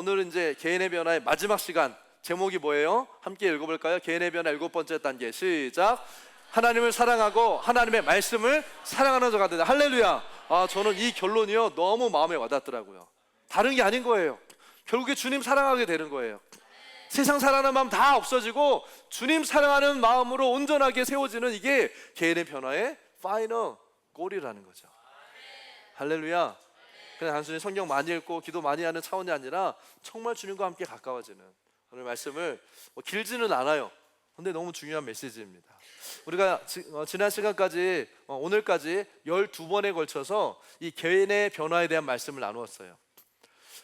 오늘은 이제 개인의 변화의 마지막 시간, 제목이 뭐예요? 함께 읽어볼까요? 개인의 변화 7번째 단계 시작. 하나님을 사랑하고 하나님의 말씀을 사랑하는 자가 되다. 할렐루야. 저는 이 결론이요 너무 마음에 와닿더라고요. 다른 게 아닌 거예요. 결국에 주님 사랑하게 되는 거예요. 세상 사랑하는 마음 다 없어지고 주님 사랑하는 마음으로 온전하게 세워지는 이게 개인의 변화의 파이널 골이라는 거죠. 할렐루야. 그냥 단순히 성경 많이 읽고 기도 많이 하는 차원이 아니라 정말 주님과 함께 가까워지는 오늘 말씀을 길지는 않아요. 근데 너무 중요한 메시지입니다. 우리가 지난 시간까지 오늘까지 12번에 걸쳐서 이 개인의 변화에 대한 말씀을 나누었어요.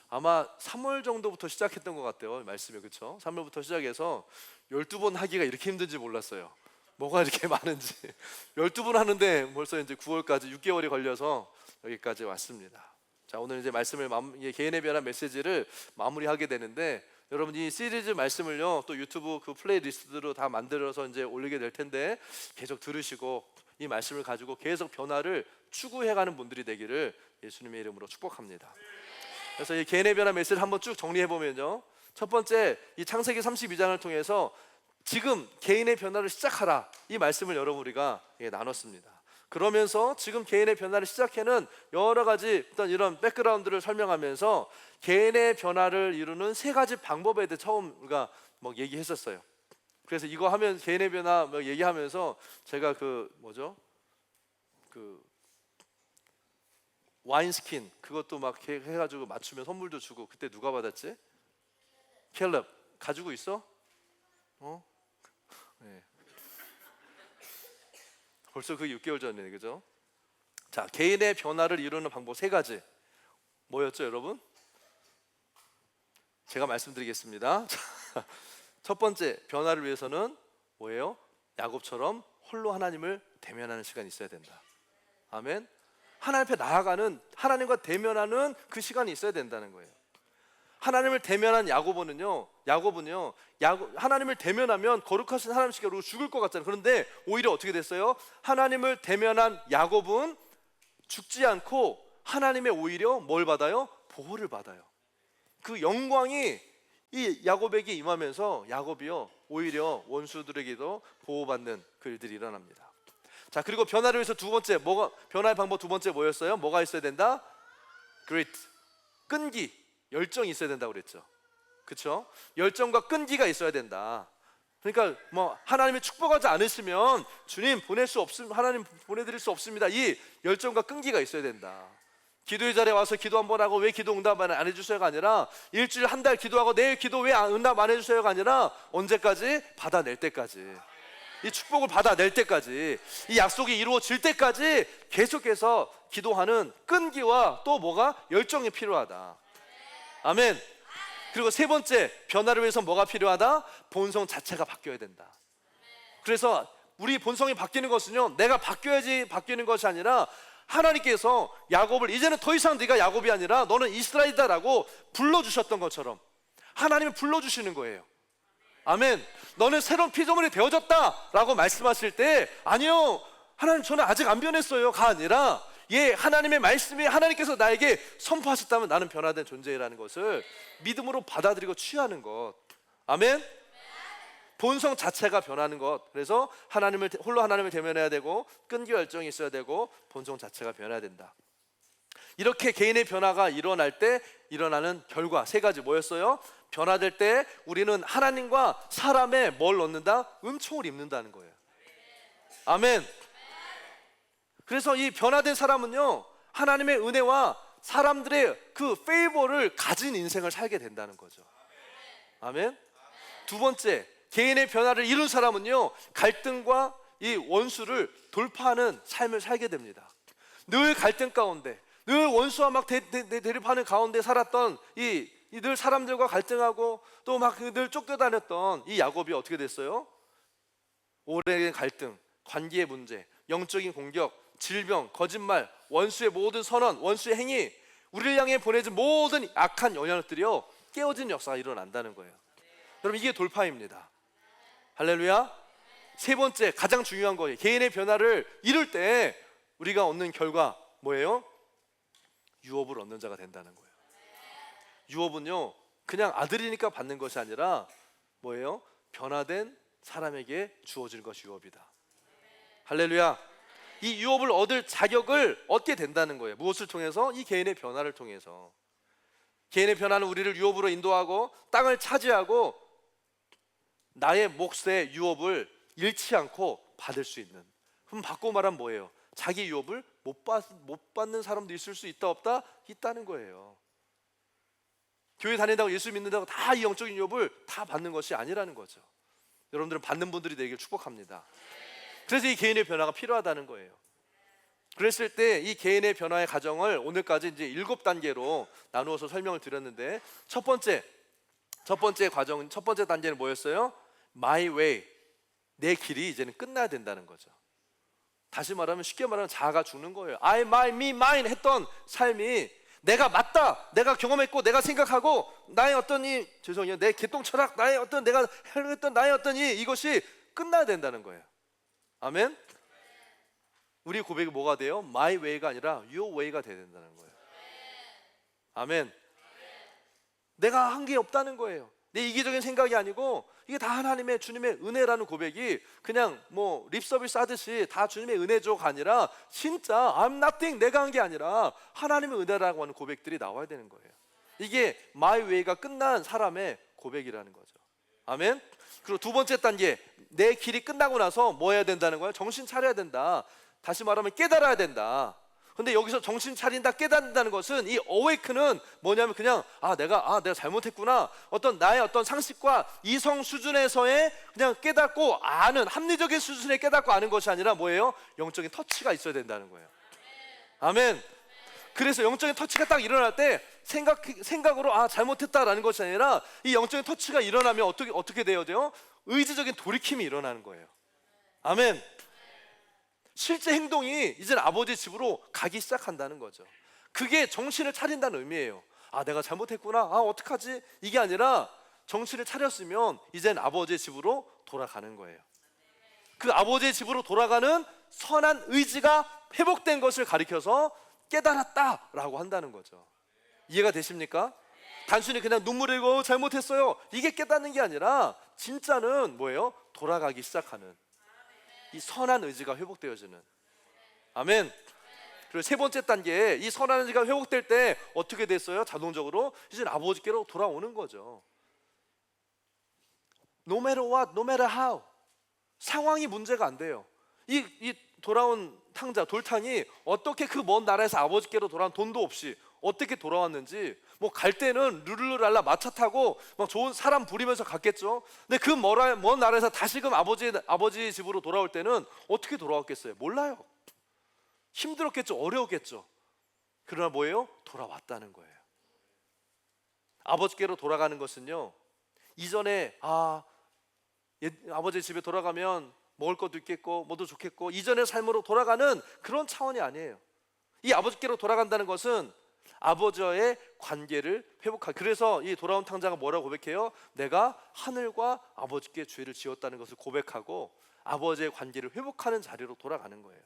아마 3월 정도부터 시작했던 것 같아요. 말씀이 그렇죠? 3월부터 시작해서 12번 하기가 이렇게 힘든지 몰랐어요. 뭐가 이렇게 많은지 12번 하는데 벌써 이제 9월까지 6개월이 걸려서 여기까지 왔습니다. 자, 오늘 이제 말씀을 개인의 변화 메시지를 마무리하게 되는데, 여러분 이 시리즈 말씀을요 또 유튜브 그 플레이리스트로 다 만들어서 이제 올리게 될 텐데 계속 들으시고 이 말씀을 가지고 계속 변화를 추구해가는 분들이 되기를 예수님의 이름으로 축복합니다. 그래서 이 개인의 변화 메시지를 한번 쭉 정리해 보면요, 첫 번째 이 창세기 32장을 통해서 지금 개인의 변화를 시작하라, 이 말씀을 여러분 우리가 나눴습니다. 그러면서 지금 개인의 변화를 시작해는 여러 가지 어떤 이런 백그라운드를 설명하면서 개인의 변화를 이루는 3가지 방법에 대해 처음 우리가 얘기했었어요. 그래서 이거 하면 개인의 변화 얘기하면서 제가 그 와인스킨 그것도 막 해가지고 맞추면 선물도 주고, 그때 누가 받았지? 캘럽 가지고 있어? 네. 벌써 그 6개월 전이네, 그죠? 자, 개인의 변화를 이루는 방법 3가지 뭐였죠, 여러분? 제가 말씀드리겠습니다. 첫 번째, 변화를 위해서는 뭐예요? 야곱처럼 홀로 하나님을 대면하는 시간이 있어야 된다. 아멘. 하나님 앞에 나아가는, 하나님과 대면하는 그 시간이 있어야 된다는 거예요. 하나님을 대면한 야곱은요 하나님을 대면하면 거룩하신 하나님께 죽을 것 같잖아요. 그런데 오히려 어떻게 됐어요? 하나님을 대면한 야곱은 죽지 않고 하나님의 오히려 뭘 받아요? 보호를 받아요. 그 영광이 이 야곱에게 임하면서 야곱이요 오히려 원수들에게도 보호받는 그 일들이 일어납니다. 자, 그리고 변화를 위해서 두 번째, 변화의 방법 두 번째 뭐였어요? 뭐가 있어야 된다? Grit, 끈기, 열정이 있어야 된다고 그랬죠. 그렇죠? 열정과 끈기가 있어야 된다. 그러니까 하나님이 축복하지 않으시면 주님 하나님 보내드릴 수 없습니다. 이 열정과 끈기가 있어야 된다. 기도의 자리에 와서 기도 한번 하고 왜 기도 응답 안 해주셔요가 아니라 일주일 한 달 기도하고 내일 기도 왜 응답 안 해주셔요가 아니라 언제까지? 받아낼 때까지, 이 축복을 받아낼 때까지, 이 약속이 이루어질 때까지 계속해서 기도하는 끈기와 또 열정이 필요하다. 아멘. 그리고 3번째, 변화를 위해서 뭐가 필요하다? 본성 자체가 바뀌어야 된다. 그래서 우리 본성이 바뀌는 것은요 내가 바뀌어야지 바뀌는 것이 아니라 하나님께서 야곱을 이제는 더 이상 네가 야곱이 아니라 너는 이스라엘이다라고 불러주셨던 것처럼 하나님이 불러주시는 거예요. 아멘. 너는 새로운 피조물이 되어졌다라고 말씀하실 때 아니요 하나님 저는 아직 안 변했어요가 아니라 하나님의 말씀이 하나님께서 나에게 선포하셨다면 나는 변화된 존재라는 것을 믿음으로 받아들이고 취하는 것. 아멘. 본성 자체가 변하는 것. 그래서 홀로 하나님을 대면해야 되고 끈기 열정이 있어야 되고 본성 자체가 변해야 된다. 이렇게 개인의 변화가 일어날 때 일어나는 결과 3가지 뭐였어요? 변화될 때 우리는 하나님과 사람의 뭘 얻는다? 은총을 입는다는 거예요. 아멘. 그래서 이 변화된 사람은요 하나님의 은혜와 사람들의 그 페이버를 가진 인생을 살게 된다는 거죠. 아멘. 두 번째, 개인의 변화를 이룬 사람은요 갈등과 이 원수를 돌파하는 삶을 살게 됩니다. 늘 갈등 가운데, 늘 원수와 대립하는 가운데 살았던 늘 사람들과 갈등하고 또 늘 쫓겨다녔던 이 야곱이 어떻게 됐어요? 오래된 갈등, 관계의 문제, 영적인 공격, 질병, 거짓말, 원수의 모든 선언, 원수의 행위, 우리를 향해 보내진 모든 악한 영향들이요 깨어진 역사가 일어난다는 거예요. 여러분 이게 돌파입니다. 할렐루야. 3번째, 가장 중요한 거예요. 개인의 변화를 이룰 때 우리가 얻는 결과 뭐예요? 유업을 얻는 자가 된다는 거예요. 유업은요 그냥 아들이니까 받는 것이 아니라 뭐예요? 변화된 사람에게 주어질 것이 유업이다. 할렐루야. 이 유업을 얻을 자격을 얻게 된다는 거예요. 무엇을 통해서? 이 개인의 변화를 통해서. 개인의 변화는 우리를 유업으로 인도하고 땅을 차지하고 나의 몫의 유업을 잃지 않고 받을 수 있는. 그럼 바꿔 말하면 뭐예요? 자기 유업을 못 받는 사람도 있을 수 있다 없다? 있다는 거예요. 교회 다닌다고 예수 믿는다고 다 이 영적인 유업을 다 받는 것이 아니라는 거죠. 여러분들은 받는 분들이 되길 축복합니다. 그래서 이 개인의 변화가 필요하다는 거예요. 그랬을 때 이 개인의 변화의 과정을 오늘까지 이제 7단계로 나누어서 설명을 드렸는데 첫 번째 과정, 첫 번째 단계는 뭐였어요? My way, 내 길이 이제는 끝나야 된다는 거죠. 다시 말하면 쉽게 말하면 자아가 죽는 거예요. I, my, me, mine 했던 삶이 내가 맞다, 내가 경험했고 내가 생각하고 나의 어떤 내 개똥 철학, 나의 어떤 내가 했던 나의 어떤 이것이 끝나야 된다는 거예요. 아멘. 우리 고백이 뭐가 돼요? My way가 아니라 your way가 돼야 된다는 거예요. 아멘. 내가 한 게 없다는 거예요. 내 이기적인 생각이 아니고 이게 다 하나님의 주님의 은혜라는 고백이 그냥 뭐 립서비스 하듯이 다 주님의 은혜조가 아니라 진짜 I'm nothing, 내가 한 게 아니라 하나님의 은혜라고 하는 고백들이 나와야 되는 거예요. 이게 my way가 끝난 사람의 고백이라는 거죠. 아멘. 그리고 두 번째 단계, 내 길이 끝나고 나서 뭐 해야 된다는 거예요? 정신 차려야 된다. 다시 말하면 깨달아야 된다. 근데 여기서 정신 차린다, 깨닫는다는 것은 이 awake는 뭐냐면 그냥 내가 잘못했구나, 어떤 나의 어떤 상식과 이성 수준에서의 그냥 깨닫고 아는, 합리적인 수준에 깨닫고 아는 것이 아니라 뭐예요? 영적인 터치가 있어야 된다는 거예요. 아멘. 그래서 영적인 터치가 딱 일어날 때 생각으로 잘못했다라는 것이 아니라 이 영적인 터치가 일어나면 어떻게 돼요? 의지적인 돌이킴이 일어나는 거예요. 아멘. 실제 행동이 이제는 아버지 집으로 가기 시작한다는 거죠. 그게 정신을 차린다는 의미예요. 내가 잘못했구나, 어떡하지? 이게 아니라 정신을 차렸으면 이제는 아버지의 집으로 돌아가는 거예요. 그 아버지의 집으로 돌아가는 선한 의지가 회복된 것을 가리켜서 깨달았다라고 한다는 거죠. 이해가 되십니까? 단순히 그냥 눈물 흘리고 잘못했어요, 이게 깨닫는 게 아니라 진짜는 뭐예요? 돌아가기 시작하는 이 선한 의지가 회복되어지는. 아멘. 그리고 세 번째 단계에 이 선한 의지가 회복될 때 어떻게 됐어요? 자동적으로 이제 아버지께로 돌아오는 거죠. No matter what, no matter how. 상황이 문제가 안 돼요. 이 돌아온 탕자, 돌탕이 어떻게 그 먼 나라에서 아버지께로 돌아온, 돈도 없이 어떻게 돌아왔는지, 뭐 갈 때는 르르랄라 마차 타고 막 좋은 사람 부리면서 갔겠죠. 근데 그 먼 나라에서 다시금 아버지 집으로 돌아올 때는 어떻게 돌아왔겠어요? 몰라요. 힘들었겠죠, 어려웠겠죠. 그러나 뭐예요? 돌아왔다는 거예요. 아버지께로 돌아가는 것은요, 이전에 아버지 집에 돌아가면 먹을 것도 있겠고 뭐도 좋겠고 이전의 삶으로 돌아가는 그런 차원이 아니에요. 이 아버지께로 돌아간다는 것은 아버지와의 관계를 회복하기. 그래서 이 돌아온 탕자가 뭐라고 고백해요? 내가 하늘과 아버지께 죄를 지었다는 것을 고백하고 아버지의 관계를 회복하는 자리로 돌아가는 거예요.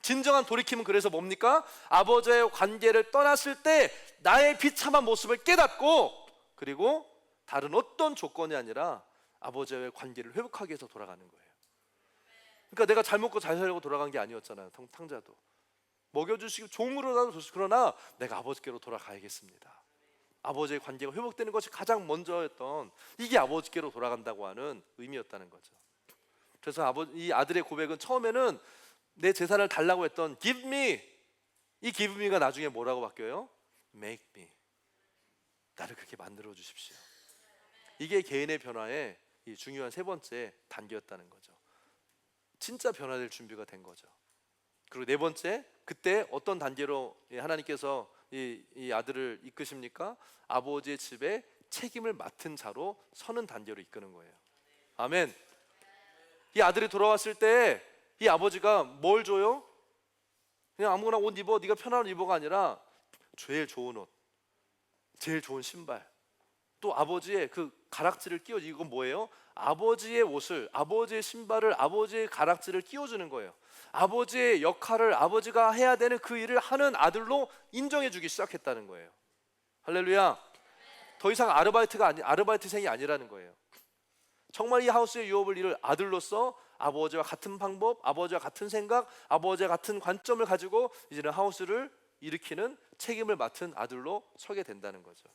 진정한 돌이킴은 그래서 뭡니까? 아버지의 관계를 떠났을 때 나의 비참한 모습을 깨닫고, 그리고 다른 어떤 조건이 아니라 아버지와의 관계를 회복하기 위해서 돌아가는 거예요. 그러니까 내가 잘 먹고 잘 살려고 돌아간 게 아니었잖아요. 탕자도 먹여주시고 종으로라도 줬어요. 그러나 내가 아버지께로 돌아가야겠습니다. 아버지의 관계가 회복되는 것이 가장 먼저였던, 이게 아버지께로 돌아간다고 하는 의미였다는 거죠. 그래서 이 아들의 고백은 처음에는 내 재산을 달라고 했던 give me, 이 give me가 나중에 뭐라고 바뀌어요? make me, 나를 그렇게 만들어 주십시오. 이게 개인의 변화의 이 중요한 세 번째 단계였다는 거죠. 진짜 변화될 준비가 된 거죠. 그리고 네 번째, 그때 어떤 단계로 하나님께서 이 아들을 이끄십니까? 아버지의 집에 책임을 맡은 자로 서는 단계로 이끄는 거예요. 아멘. 이 아들이 돌아왔을 때 이 아버지가 뭘 줘요? 그냥 아무거나 옷 입어, 네가 편한 옷 입어가 아니라 제일 좋은 옷, 제일 좋은 신발, 또 아버지의 그 가락지를 끼워. 이건 뭐예요? 아버지의 옷을, 아버지의 신발을, 아버지의 가락지를 끼워주는 거예요. 아버지의 역할을, 아버지가 해야 되는 그 일을 하는 아들로 인정해 주기 시작했다는 거예요. 할렐루야. 더 이상 아르바이트생이 아니라는 거예요. 정말 이 하우스의 유업을 이룰 아들로서 아버지와 같은 방법, 아버지와 같은 생각, 아버지와 같은 관점을 가지고 이제는 하우스를 일으키는 책임을 맡은 아들로 서게 된다는 거죠.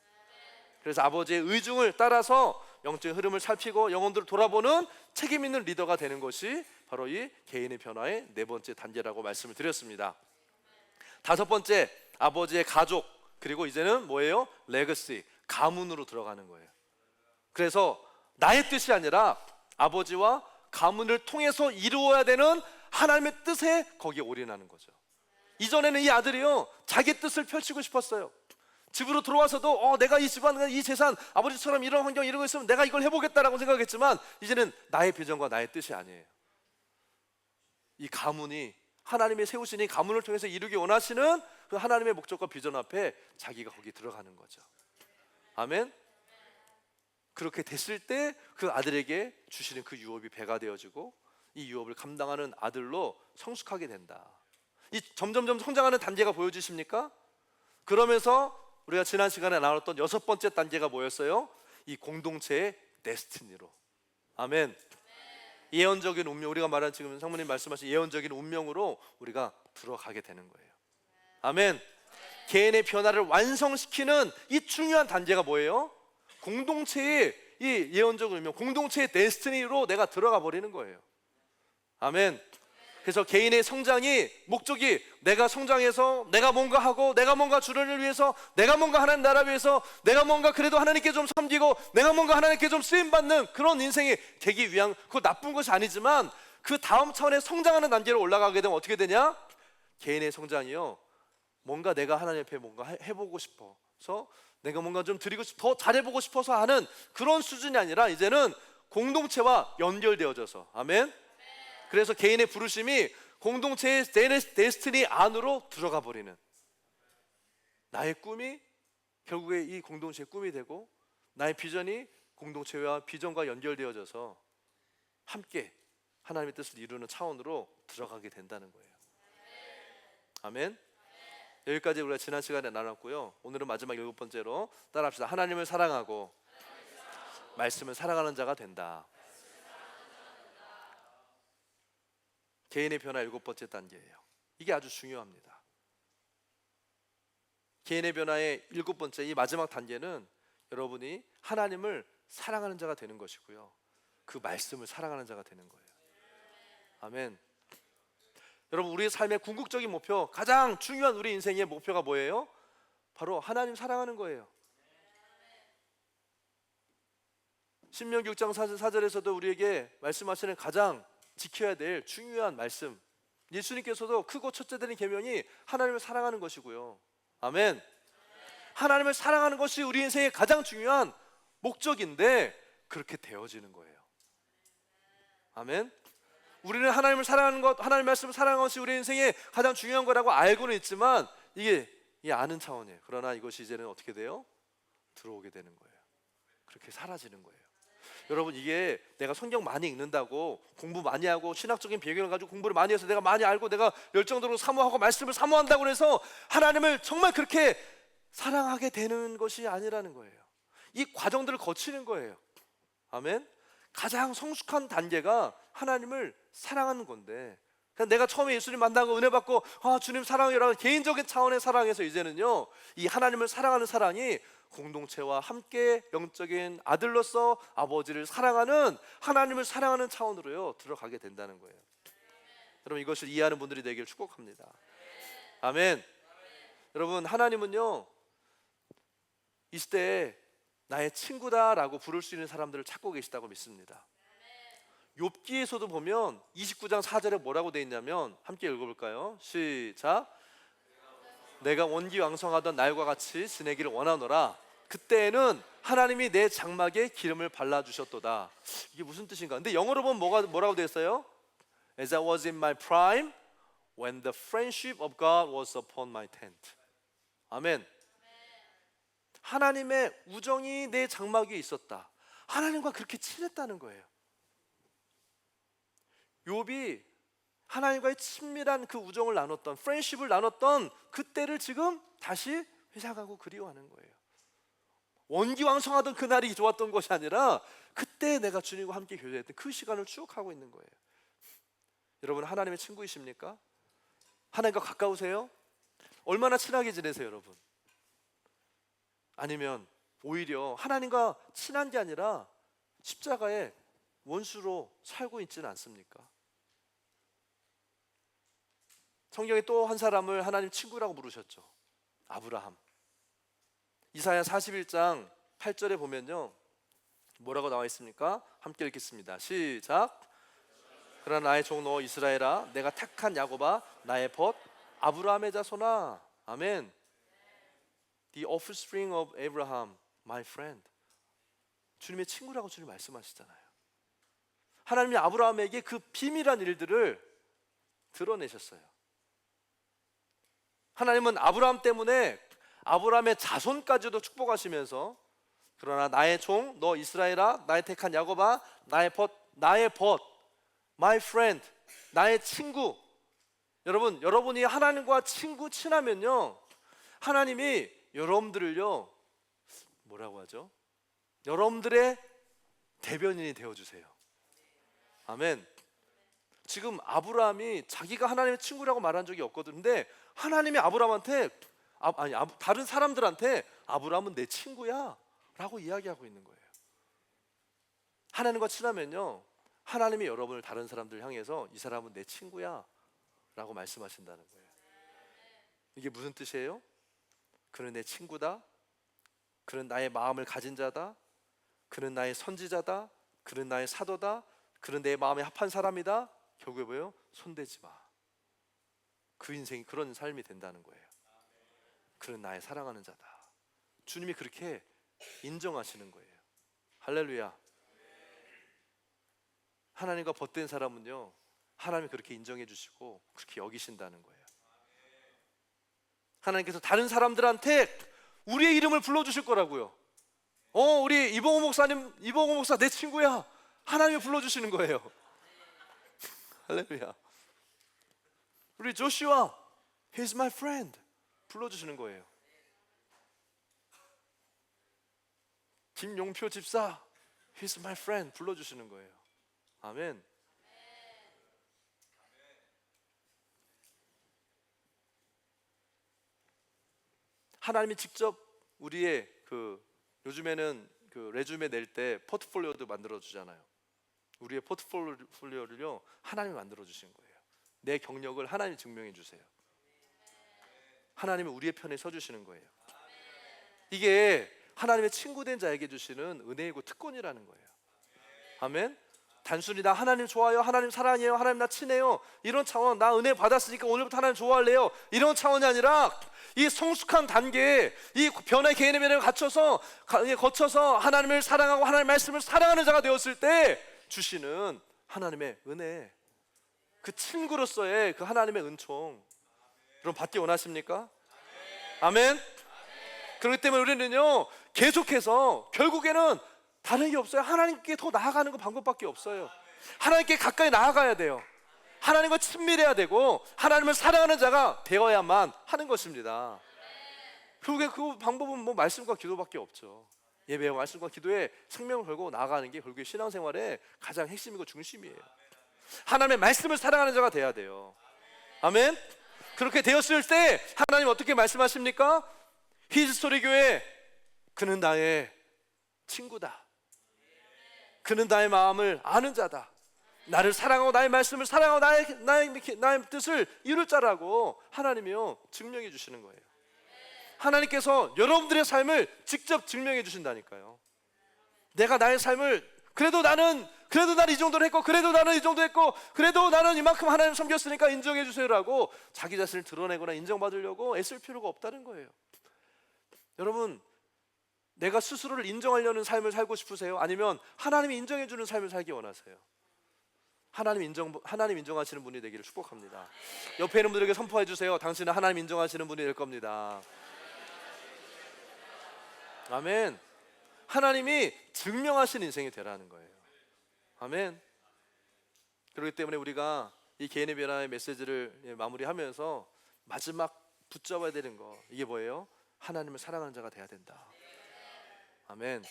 그래서 아버지의 의중을 따라서 영적인 흐름을 살피고 영혼들을 돌아보는 책임 있는 리더가 되는 것이 바로 이 개인의 변화의 네 번째 단계라고 말씀을 드렸습니다. 다섯 번째, 아버지의 가족, 그리고 이제는 뭐예요? 레거시, 가문으로 들어가는 거예요. 그래서 나의 뜻이 아니라 아버지와 가문을 통해서 이루어야 되는 하나님의 뜻에 거기에 올인하는 거죠. 이전에는 이 아들이요, 자기 뜻을 펼치고 싶었어요. 집으로 들어와서도 내가 이 집안, 이 재산, 아버지처럼 이런 환경, 이런 거 있으면 내가 이걸 해보겠다라고 생각했지만 이제는 나의 비전과 나의 뜻이 아니에요. 이 가문이, 하나님의 세우신 이 가문을 통해서 이루기 원하시는 그 하나님의 목적과 비전 앞에 자기가 거기 들어가는 거죠. 아멘. 그렇게 됐을 때 그 아들에게 주시는 그 유업이 배가 되어지고 이 유업을 감당하는 아들로 성숙하게 된다. 이 점점점 성장하는 단계가 보여지십니까? 그러면서 우리가 지난 시간에 나눴던 여섯 번째 단계가 뭐였어요? 이 공동체의 데스티니로. 아멘. 예언적인 운명, 우리가 말한 지금 상무님 말씀하신 예언적인 운명으로 우리가 들어가게 되는 거예요. 아멘. 개인의 변화를 완성시키는 이 중요한 단계가 뭐예요? 공동체의 이 예언적 운명, 공동체의 데스티니로 내가 들어가 버리는 거예요. 아멘. 그래서 개인의 성장이 목적이 내가 성장해서 내가 뭔가 하고 내가 뭔가 주를 위해서 내가 뭔가 하나님 나라 위해서 내가 뭔가 그래도 하나님께 좀 섬기고 내가 뭔가 하나님께 좀 쓰임받는 그런 인생이 되기 위한, 그거 나쁜 것이 아니지만 그 다음 차원의 성장하는 단계로 올라가게 되면 어떻게 되냐? 개인의 성장이요, 뭔가 내가 하나님 앞에 뭔가 해보고 싶어서 내가 뭔가 좀 드리고 더 잘해보고 싶어서 하는 그런 수준이 아니라 이제는 공동체와 연결되어져서. 아멘. 그래서 개인의 부르심이 공동체의 데스티니 안으로 들어가 버리는, 나의 꿈이 결국에 이 공동체의 꿈이 되고 나의 비전이 공동체와 비전과 연결되어져서 함께 하나님의 뜻을 이루는 차원으로 들어가게 된다는 거예요. 아멘. 여기까지 우리가 지난 시간에 나눴고요. 오늘은 마지막 일곱 번째로 따라합시다. 하나님을 사랑하고 말씀을 사랑하는 자가 된다. 개인의 변화 일곱 번째 단계예요. 이게 아주 중요합니다. 개인의 변화의 일곱 번째, 이 마지막 단계는 여러분이 하나님을 사랑하는 자가 되는 것이고요, 그 말씀을 사랑하는 자가 되는 거예요. 아멘. 여러분, 우리의 삶의 궁극적인 목표, 가장 중요한 우리 인생의 목표가 뭐예요? 바로 하나님 사랑하는 거예요. 신명기 6장 4절에서도 우리에게 말씀하시는 가장 지켜야 될 중요한 말씀, 예수님께서도 크고 첫째 되는 계명이 하나님을 사랑하는 것이고요. 아멘. 하나님을 사랑하는 것이 우리 인생의 가장 중요한 목적인데 그렇게 되어지는 거예요. 아멘. 우리는 하나님을 사랑하는 것, 하나님의 말씀을 사랑하는 것이 우리 인생의 가장 중요한 거라고 알고는 있지만 이게 아는 차원이에요. 그러나 이것이 이제는 어떻게 돼요? 들어오게 되는 거예요. 그렇게 사라지는 거예요. 여러분, 이게 내가 성경 많이 읽는다고 공부 많이 하고 신학적인 배경을 가지고 공부를 많이 해서 내가 많이 알고 내가 열정적으로 사모하고 말씀을 사모한다고 해서 하나님을 정말 그렇게 사랑하게 되는 것이 아니라는 거예요. 이 과정들을 거치는 거예요. 아멘. 가장 성숙한 단계가 하나님을 사랑하는 건데, 그냥 내가 처음에 예수님 만나고 은혜 받고 주님 사랑해라고 개인적인 차원의 사랑에서 이제는요, 이 하나님을 사랑하는 사랑이 공동체와 함께 영적인 아들로서 아버지를 사랑하는, 하나님을 사랑하는 차원으로요 들어가게 된다는 거예요. 여러분, 이것을 이해하는 분들이 되기를 축복합니다. 아멘. 여러분, 하나님은요 이 시대에 나의 친구다라고 부를 수 있는 사람들을 찾고 계시다고 믿습니다. 욥기에서도 보면 29장 4절에 뭐라고 되어 있냐면, 함께 읽어볼까요? 시작. 내가 원기왕성하던 날과 같이 지내기를 원하노라. 그때에는 하나님이 내 장막에 기름을 발라주셨도다. 이게 무슨 뜻인가? 근데 영어로 보면 뭐라고 되어 있어요? As I was in my prime, when the friendship of God was upon my tent. 아멘. 하나님의 우정이 내 장막 위에 있었다. 하나님과 그렇게 친했다는 거예요. 욥이 하나님과의 친밀한 그 우정을 나눴던, 프렌십을 나눴던 그때를 지금 다시 회상하고 그리워하는 거예요. 원기왕성하던 그날이 좋았던 것이 아니라 그때 내가 주님과 함께 교제했던 그 시간을 추억하고 있는 거예요. 여러분, 하나님의 친구이십니까? 하나님과 가까우세요? 얼마나 친하게 지내세요, 여러분? 아니면 오히려 하나님과 친한 게 아니라 십자가의 원수로 살고 있지는 않습니까? 성경에 또 한 사람을 하나님 친구라고 부르셨죠. 아브라함. 이사야 41장 8절에 보면요, 뭐라고 나와 있습니까? 함께 읽겠습니다. 시작. 그러나 나의 종 너 이스라엘아, 내가 택한 야곱아, 나의 벗 아브라함의 자손아. 아멘. The offspring of Abraham, my friend. 주님의 친구라고 주님 말씀하시잖아요. 하나님이 아브라함에게 그 비밀한 일들을 드러내셨어요. 하나님은 아브라함 때문에 아브라함의 자손까지도 축복하시면서, 그러나 나의 종 너 이스라엘아, 나의 택한 야곱아, 나의 벗 my friend, 나의 친구. 여러분, 여러분이 하나님과 친하면요, 하나님이 여러분들을요, 뭐라고 하죠? 여러분들의 대변인이 되어주세요. 아멘. 지금 아브라함이 자기가 하나님의 친구라고 말한 적이 없거든. 근데 하나님이 아브라함한테 다른 사람들한테 아브라함은 내 친구야 라고 이야기하고 있는 거예요. 하나님과 친하면요, 하나님이 여러분을 다른 사람들 향해서 이 사람은 내 친구야 라고 말씀하신다는 거예요. 이게 무슨 뜻이에요? 그는 내 친구다, 그는 나의 마음을 가진 자다, 그는 나의 선지자다, 그는 나의 사도다, 그는 내 마음에 합한 사람이다. 결국에 뭐예요? 손대지 마. 그 인생이 그런 삶이 된다는 거예요. 그는 나의 사랑하는 자다. 주님이 그렇게 인정하시는 거예요. 할렐루야. 하나님과 벗된 사람은요, 하나님이 그렇게 인정해 주시고 그렇게 여기신다는 거예요. 하나님께서 다른 사람들한테 우리의 이름을 불러주실 거라고요. 우리 이봉호 목사님, 이봉호 목사 내 친구야. 하나님이 불러주시는 거예요. 할렐루야. 우리 조슈아, he's my friend. 불러주시는 거예요. 김용표 집사, he's my friend. 불러주시는 거예요. 아멘. 하나님이 직접 우리의 요즘에는 레주메 낼 때 포트폴리오도 만들어 주잖아요. 우리의 포트폴리오를요, 하나님이 만들어 주신 거예요. 내 경력을 하나님이 증명해 주세요. 하나님이 우리의 편에 서 주시는 거예요. 이게 하나님의 친구된 자에게 주시는 은혜이고 특권이라는 거예요. 아멘. 단순히 나 하나님 좋아요, 하나님 사랑해요, 하나님 나 친해요, 이런 차원, 나 은혜 받았으니까 오늘부터 하나님 좋아할래요, 이런 차원이 아니라 이 성숙한 단계에 이 변화의 개인의 변화를 거쳐서 하나님을 사랑하고 하나님의 말씀을 사랑하는 자가 되었을 때 주시는 하나님의 은혜, 그 친구로서의 그 하나님의 은총, 여러분 받기 원하십니까? 아멘. 그렇기 때문에 우리는요, 계속해서 결국에는 다른 게 없어요. 하나님께 더 나아가는 거 방법밖에 없어요. 하나님께 가까이 나아가야 돼요. 하나님과 친밀해야 되고 하나님을 사랑하는 자가 되어야만 하는 것입니다. 결국에 그 방법은 뭐 말씀과 기도밖에 없죠. 예배와 말씀과 기도에 생명을 걸고 나아가는 게 결국에 신앙생활의 가장 핵심이고 중심이에요. 하나님의 말씀을 사랑하는 자가 돼야 돼요. 아멘. 그렇게 되었을 때 하나님 어떻게 말씀하십니까? 히스토리 교회, 그는 나의 친구다. 그는 나의 마음을 아는 자다. 나를 사랑하고 나의 말씀을 사랑하고 나의 뜻을 이룰 자라고 하나님이요 증명해 주시는 거예요. 하나님께서 여러분들의 삶을 직접 증명해 주신다니까요. 내가 나의 삶을 그래도 나는 이 정도를 했고, 그래도 나는 이 정도 했고, 그래도 나는 이만큼 하나님 섬겼으니까 인정해 주세요라고 자기 자신을 드러내거나 인정받으려고 애쓸 필요가 없다는 거예요. 여러분, 내가 스스로를 인정하려는 삶을 살고 싶으세요? 아니면 하나님이 인정해 주는 삶을 살기 원하세요? 하나님 인정하시는 분이 되기를 축복합니다. 옆에 있는 분들에게 선포해 주세요. 당신은 하나님 인정하시는 분이 될 겁니다. 아멘. 하나님이 증명하신 인생이 되라는 거예요. 아멘. 그렇기 때문에 우리가 이 개인의 변화의 메시지를 마무리하면서 마지막 붙잡아야 되는 거, 이게 뭐예요? 하나님을 사랑하는 자가 돼야 된다. 아멘.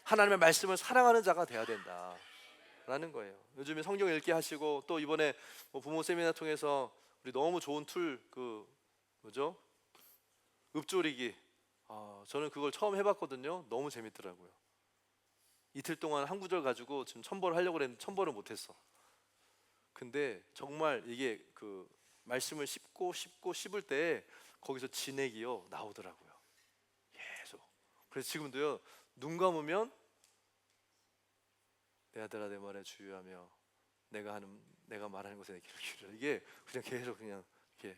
하나님의 말씀을 사랑하는 자가 돼야 된다라는 거예요. 요즘에 성경 읽기 하시고 또 이번에 뭐 부모 세미나 통해서 우리 너무 좋은 툴 뭐죠? 읍조리기. 저는 그걸 처음 해봤거든요. 너무 재밌더라고요. 이틀 동안 한 구절 가지고 지금 1000벌 하려고 했는데 1000벌을 못했어. 근데 정말 이게 그 말씀을 씹을 때 거기서 진액이요 나오더라고요. 계속. 그래서 지금도요 눈 감으면 내 아들아 내 말에 주의하며 내가 말하는 것에 내 귀를 기울여. 이게 그냥 계속 그냥 이렇게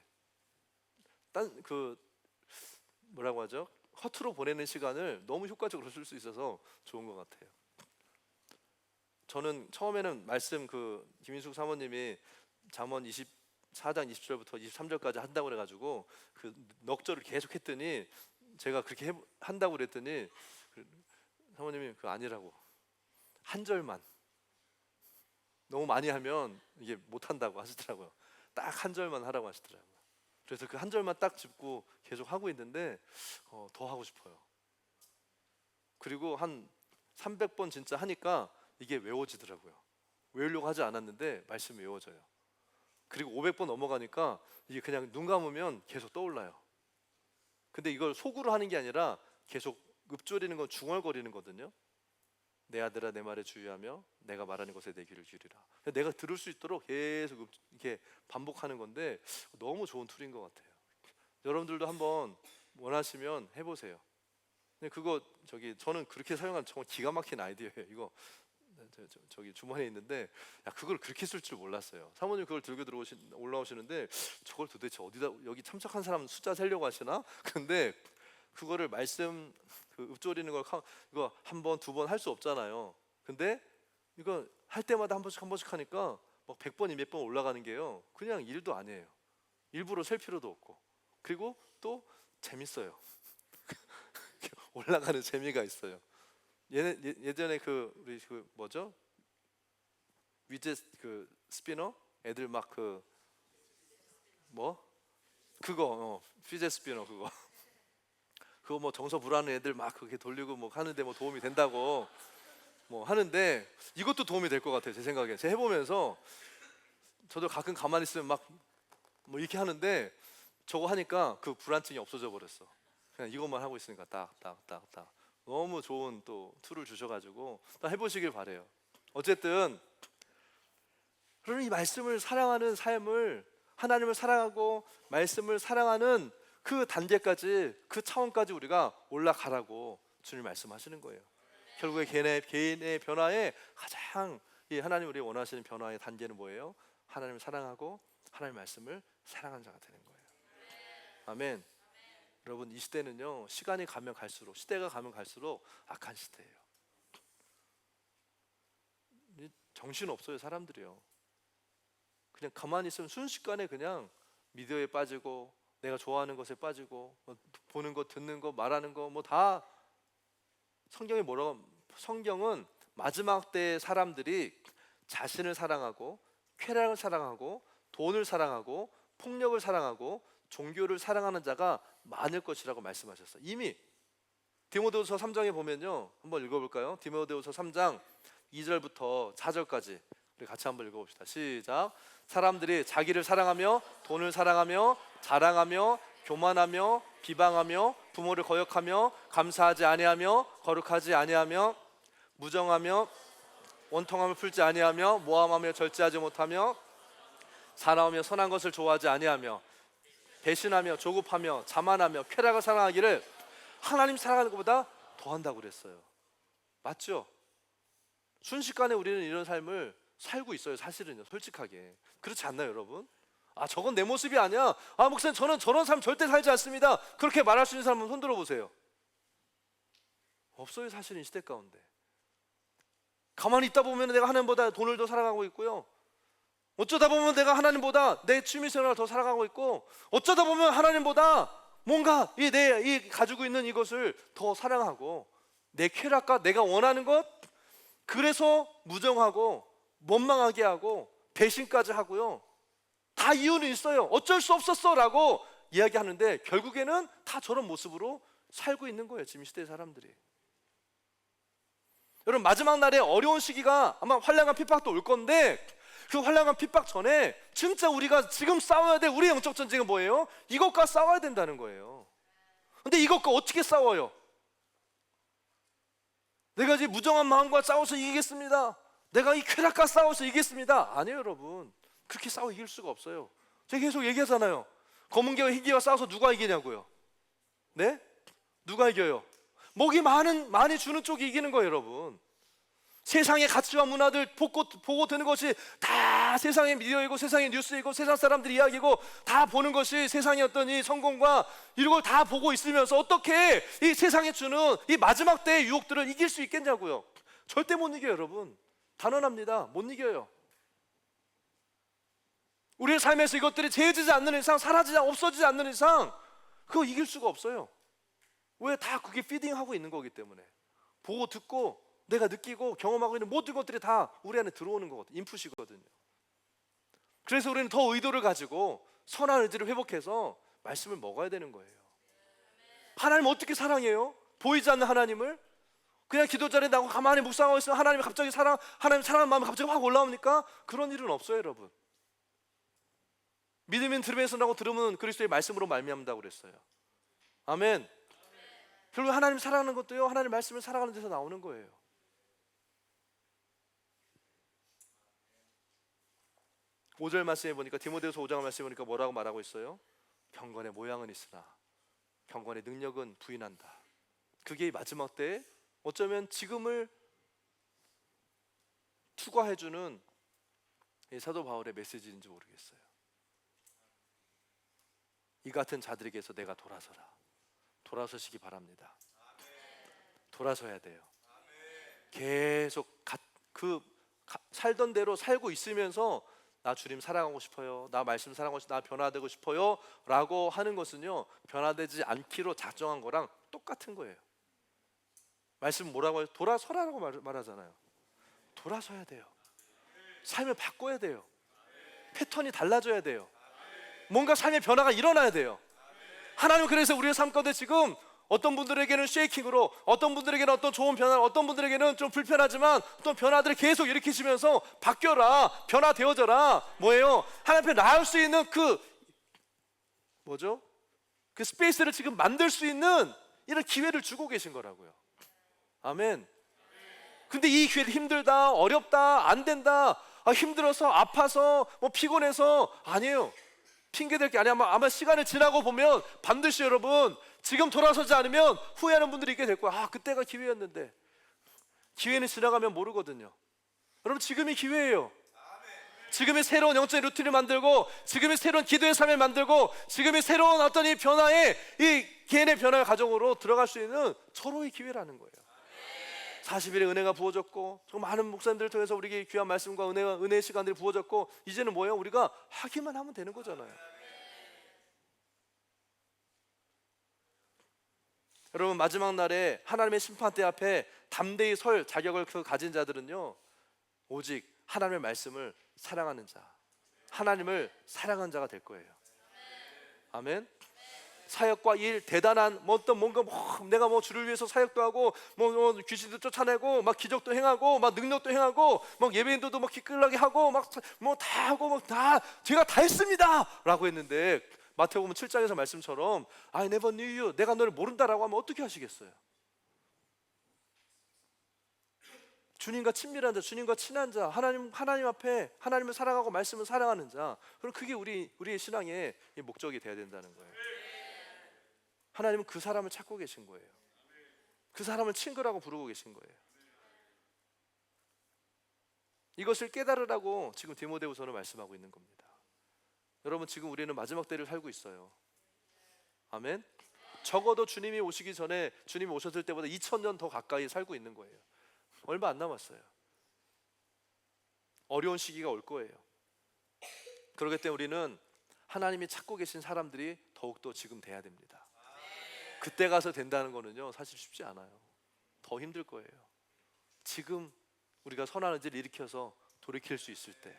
뭐라고 하죠? 허투루 보내는 시간을 너무 효과적으로 쓸 수 있어서 좋은 것 같아요. 저는 처음에는 말씀 김인숙 사모님이 잠언 24장 20절부터 23절까지 한다고 그래가지고 그 넉절을 계속 했더니 제가 그렇게 한다고 그랬더니 사모님이 아니라고 한 절만 너무 많이 하면 이게 못한다고 하시더라고요. 딱 한 절만 하라고 하시더라고요. 그래서 그 한 절만 딱 짚고 계속 하고 있는데 더 하고 싶어요. 그리고 한 300번 진짜 하니까 이게 외워지더라고요. 외우려고 하지 않았는데 말씀이 외워져요. 그리고 500번 넘어가니까 이게 그냥 눈 감으면 계속 떠올라요. 근데 이걸 속으로 하는 게 아니라 계속 읊조리는 건 중얼거리는 거거든요. 내 아들아 내 말에 주의하며 내가 말하는 것에 내 귀를 기울이라. 내가 들을 수 있도록 계속 이렇게 반복하는 건데 너무 좋은 툴인 것 같아요. 여러분들도 한번 원하시면 해보세요. 근데 저는 그렇게 사용한 정말 기가 막힌 아이디어예요. 이거 저기 주머니에 있는데 그걸 그렇게 쓸 줄 몰랐어요. 사모님 그걸 들고 올라오시는데 저걸 도대체 어디다 여기 참석한 사람 숫자 세려고 하시나? 근데 그거를 말씀 읊조리는 걸 이거 한 번, 두 번 할 수 없잖아요. 근데 이거 할 때마다 한 번씩 하니까 막 100번, 200번 올라가는 게요. 그냥 일도 아니에요. 일부러 셀 필요도 없고. 그리고 또 재밌어요. 올라가는 재미가 있어요. 예전에 우리 뭐죠? 위젯 스피너 애들 막 피젯 스피너 그거 뭐 정서 불하는 애들 막 그렇게 돌리고 뭐 하는데 뭐 도움이 된다고 뭐 하는데 이것도 도움이 될 것 같아요. 제 생각에 제가 해보면서 저도 가끔 가만히 있으면 막 뭐 이렇게 하는데 저거 하니까 그 불안증이 없어져 버렸어. 그냥 이것만 하고 있으니까 딱 너무 좋은 또 툴을 주셔가지고 또 해보시길 바래요. 어쨌든 그럼 이 말씀을 사랑하는 삶을 하나님을 사랑하고 말씀을 사랑하는 그 단계까지 그 차원까지 우리가 올라가라고 주님 말씀하시는 거예요. 결국에 개인의 변화에 가장 하나님 우리 원하시는 변화의 단계는 뭐예요? 하나님을 사랑하고 하나님 말씀을 사랑하는 자가 되는 거예요. 아멘. 여러분 이 시대는요 시간이 가면 갈수록 시대가 가면 갈수록 악한 시대예요. 정신 없어요 사람들이요. 그냥 가만히 있으면 순식간에 그냥 미디어에 빠지고 내가 좋아하는 것에 빠지고 보는 거 듣는 거 말하는 거 뭐 다 성경은 마지막 때의 사람들이 자신을 사랑하고 쾌락을 사랑하고 돈을 사랑하고 폭력을 사랑하고 종교를 사랑하는 자가 많을 것이라고 말씀하셨어요. 이미 디모데후서 3장에 보면요 한번 읽어볼까요? 디모데후서 3장 2절부터 4절까지 우리 같이 한번 읽어봅시다. 시작. 사람들이 자기를 사랑하며 돈을 사랑하며 자랑하며 교만하며 비방하며 부모를 거역하며 감사하지 아니하며 거룩하지 아니하며 무정하며 원통함을 풀지 아니하며 모함하며 절제하지 못하며 사나우며 선한 것을 좋아하지 아니하며 배신하며 조급하며 자만하며 쾌락을 사랑하기를 하나님 사랑하는 것보다 더한다고 그랬어요. 맞죠? 순식간에 우리는 이런 삶을 살고 있어요. 사실은요 솔직하게 그렇지 않나요 여러분? 저건 내 모습이 아니야. 목사님 저는 저런 삶 절대 살지 않습니다. 그렇게 말할 수 있는 사람은 손 들어보세요. 없어요 사실은 이 시대 가운데. 가만히 있다 보면 내가 하나님보다 돈을 더 사랑하고 있고요, 어쩌다 보면 내가 하나님보다 내 취미생활을 더 사랑하고 있고, 어쩌다 보면 하나님보다 뭔가 내 가지고 있는 이것을 더 사랑하고 내 쾌락과 내가 원하는 것, 그래서 무정하고 원망하게 하고 배신까지 하고요. 다 이유는 있어요. 어쩔 수 없었어 라고 이야기하는데 결국에는 다 저런 모습으로 살고 있는 거예요 지금 시대의 사람들이. 여러분 마지막 날에 어려운 시기가 아마 환난과 핍박도 올 건데 그 환난과 핍박 전에 진짜 우리가 지금 싸워야 될 우리의 영적 전쟁은 뭐예요? 이것과 싸워야 된다는 거예요. 근데 이것과 어떻게 싸워요? 내가 이제 무정한 마음과 싸워서 이기겠습니다. 내가 이 쾌락과 싸워서 이기겠습니다. 아니에요 여러분. 그렇게 싸워 이길 수가 없어요. 제가 계속 얘기하잖아요. 검은개와 흰개와 싸워서 누가 이기냐고요. 네? 누가 이겨요? 목이 많이 주는 쪽이 이기는 거예요 여러분. 세상의 가치와 문화들 보고 드는 것이 다 세상의 미디어이고 세상의 뉴스이고 세상 사람들이 이야기고 다 보는 것이 세상의 어떤 이 성공과 이런 걸 다 보고 있으면서 어떻게 이 세상에 주는 이 마지막 때의 유혹들을 이길 수 있겠냐고요. 절대 못 이겨요 여러분. 단언합니다. 못 이겨요. 우리의 삶에서 이것들이 재해지지 않는 이상, 없어지지 않는 이상 그거 이길 수가 없어요. 왜? 다 그게 피딩하고 있는 거기 때문에. 보고 듣고 내가 느끼고 경험하고 있는 모든 것들이 다 우리 안에 들어오는 거거든요. 인풋이거든요. 그래서 우리는 더 의도를 가지고 선한 의지를 회복해서 말씀을 먹어야 되는 거예요. 하나님 어떻게 사랑해요? 보이지 않는 하나님을? 그냥 기도 자리에 나고 가만히 묵상하고 있으면 하나님 갑자기 하나님 사랑하는 마음이 갑자기 확 올라옵니까? 그런 일은 없어요 여러분. 믿으면 들으면서 나고 들으면 그리스도의 말씀으로 말미암는다고 그랬어요. 아멘. 결국 하나님 사랑하는 것도요 하나님 말씀을 사랑하는 데서 나오는 거예요. 5절 말씀해 보니까 디모데후서 5장 말씀해 보니까 뭐라고 말하고 있어요? 경건의 모양은 있으나 경건의 능력은 부인한다. 그게 마지막 때에 어쩌면 지금을 투과해주는 이 사도 바울의 메시지인지 모르겠어요. 이 같은 자들에게서 내가 돌아서시기 바랍니다. 돌아서야 돼요. 계속 살던 대로 살고 있으면서 나 주님 사랑하고 싶어요, 나 말씀 사랑하고 싶어요, 나 변화되고 싶어요 라고 하는 것은요 변화되지 않기로 작정한 거랑 똑같은 거예요. 말씀 뭐라고 해요? 돌아서라고 말하잖아요. 돌아서야 돼요. 삶을 바꿔야 돼요. 패턴이 달라져야 돼요. 뭔가 삶의 변화가 일어나야 돼요. 하나님은 그래서 우리의 삶 가운데 지금 어떤 분들에게는 쉐이킹으로, 어떤 분들에게는 어떤 좋은 변화, 어떤 분들에게는 좀 불편하지만 어떤 변화들을 계속 일으키시면서 바뀌어라, 변화되어져라. 뭐예요? 하나님 앞에 나올 수 있는 그 스페이스를 지금 만들 수 있는 이런 기회를 주고 계신 거라고요. 아멘. 근데 이 기회를 힘들다, 어렵다, 안 된다, 힘들어서, 아파서, 피곤해서 아니에요. 핑계댈 게 아니야. 아마 시간을 지나고 보면 반드시 여러분 지금 돌아서지 않으면 후회하는 분들이 있게 될 거야. 그때가 기회였는데. 기회는 지나가면 모르거든요. 여러분 지금이 기회예요. 지금이 새로운 영적인 루틴을 만들고, 지금이 새로운 기도의 삶을 만들고, 지금이 새로운 어떤 이 변화에, 이 개인의 변화의 가정으로 들어갈 수 있는 서로의 기회라는 거예요. 40일의 은혜가 부어졌고, 많은 목사님들을 통해서 우리에게 귀한 말씀과 은혜의 시간들이 부어졌고, 이제는 뭐예요? 우리가 하기만 하면 되는 거잖아요. 여러분 마지막 날에 하나님의 심판대 앞에 담대히 설 자격을 가진 자들은요 오직 하나님의 말씀을 사랑하는 자, 하나님을 사랑하는 자가 될 거예요. 아멘. 사역과 일, 대단한 내가 주를 위해서 사역도 하고 귀신도 쫓아내고 기적도 행하고 능력도 행하고 예배인들도 기끌나게 하고 다 하고 제가 다 했습니다 라고 했는데, 마태복음 7장에서 말씀처럼 I never knew you, 내가 너를 모른다라고 하면 어떻게 하시겠어요? 주님과 친밀한 자, 주님과 친한 자, 하나님 앞에 하나님을 사랑하고 말씀을 사랑하는 자, 그럼 그게 우리의 신앙의 목적이 되어야 된다는 거예요. 하나님은 그 사람을 찾고 계신 거예요. 그 사람을 친구라고 부르고 계신 거예요. 이것을 깨달으라고 지금 디모데후서는 말씀하고 있는 겁니다. 여러분 지금 우리는 마지막 때를 살고 있어요. 아멘. 적어도 주님이 오시기 전에, 주님이 오셨을 때보다 2000년 더 가까이 살고 있는 거예요. 얼마 안 남았어요. 어려운 시기가 올 거예요. 그렇기 때문에 우리는 하나님이 찾고 계신 사람들이 더욱더 지금 돼야 됩니다. 그때 가서 된다는 거는요 사실 쉽지 않아요. 더 힘들 거예요. 지금 우리가 선한 의지를 일으켜서 돌이킬 수 있을 때,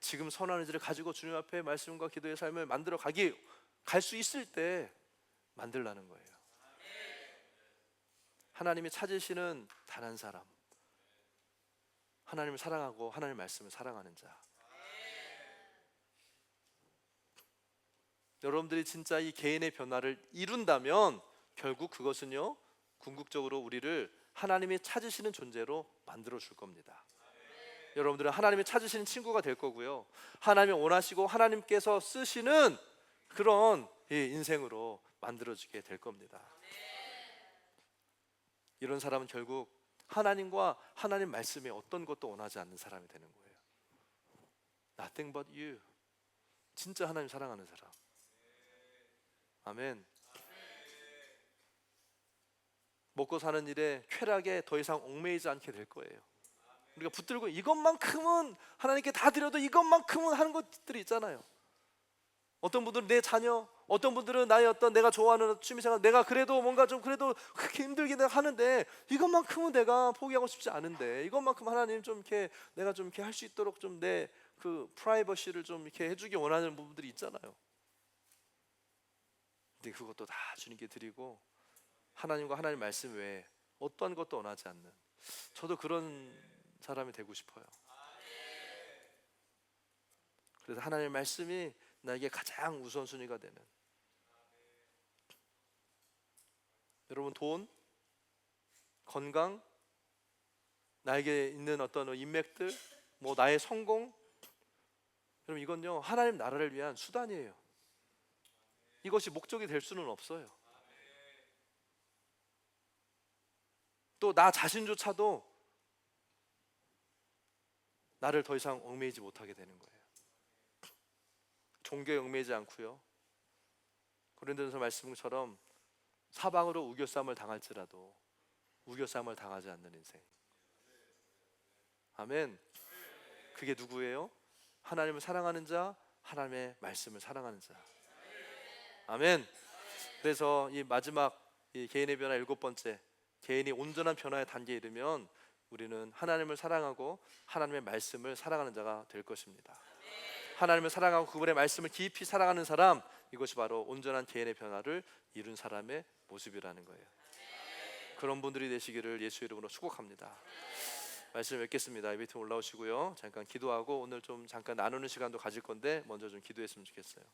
지금 선한 의지를 가지고 주님 앞에 말씀과 기도의 삶을 만들어 갈 수 있을 때 만들라는 거예요. 하나님이 찾으시는 단 한 사람, 하나님을 사랑하고 하나님의 말씀을 사랑하는 자. 여러분들이 진짜 이 개인의 변화를 이룬다면 결국 그것은요, 궁극적으로 우리를 하나님이 찾으시는 존재로 만들어 줄 겁니다. 여러분들은 하나님이 찾으시는 친구가 될 거고요, 하나님이 원하시고 하나님께서 쓰시는 그런 인생으로 만들어지게 될 겁니다. 이런 사람은 결국 하나님과 하나님 말씀에 어떤 것도 원하지 않는 사람이 되는 거예요. Nothing but you. 진짜 하나님 사랑하는 사람. 아멘. 먹고 사는 일에 쾌락에 더 이상 얽매이지 않게 될 거예요. 우리가 붙들고 이것만큼은 하나님께 다 드려도 이것만큼은 하는 것들이 있잖아요. 어떤 분들은 내 자녀, 어떤 분들은 나의 어떤 내가 좋아하는 취미생활, 내가 그래도 뭔가 좀 그래도 그렇게 힘들게 내가 하는데 이것만큼은 내가 포기하고 싶지 않은데, 이것만큼 하나님 좀 이렇게 내가 좀 이렇게 할 수 있도록 좀 내 그 프라이버시를 좀 이렇게 해주기 원하는 부분들이 있잖아요. 근데 그것도 다 주님께 드리고 하나님과 하나님 말씀 외에 어떠한 것도 원하지 않는, 저도 그런 사람이 되고 싶어요. 그래서 하나님의 말씀이 나에게 가장 우선순위가 되는. 여러분, 돈, 건강, 나에게 있는 어떤 인맥들, 뭐 나의 성공, 여러분 이건요 하나님 나라를 위한 수단이에요. 이것이 목적이 될 수는 없어요. 또 나 자신조차도 나를 더 이상 얽매이지 못하게 되는 거예요. 종교에 얽매이지 않고요, 고린도전서 말씀처럼 사방으로 우겨싸움을 당할지라도 우겨싸움을 당하지 않는 인생. 아멘. 그게 누구예요? 하나님을 사랑하는 자, 하나님의 말씀을 사랑하는 자. 아멘. 그래서 이 마지막 이 개인의 변화 7번째, 개인이 온전한 변화의 단계에 이르면 우리는 하나님을 사랑하고 하나님의 말씀을 사랑하는 자가 될 것입니다. 하나님을 사랑하고 그분의 말씀을 깊이 사랑하는 사람, 이것이 바로 온전한 개인의 변화를 이룬 사람의 모습이라는 거예요. 그런 분들이 되시기를 예수의 이름으로 축복합니다. 말씀 뵙겠습니다. 이 밑에 올라오시고요, 잠깐 기도하고 오늘 좀 잠깐 나누는 시간도 가질 건데 먼저 좀 기도했으면 좋겠어요.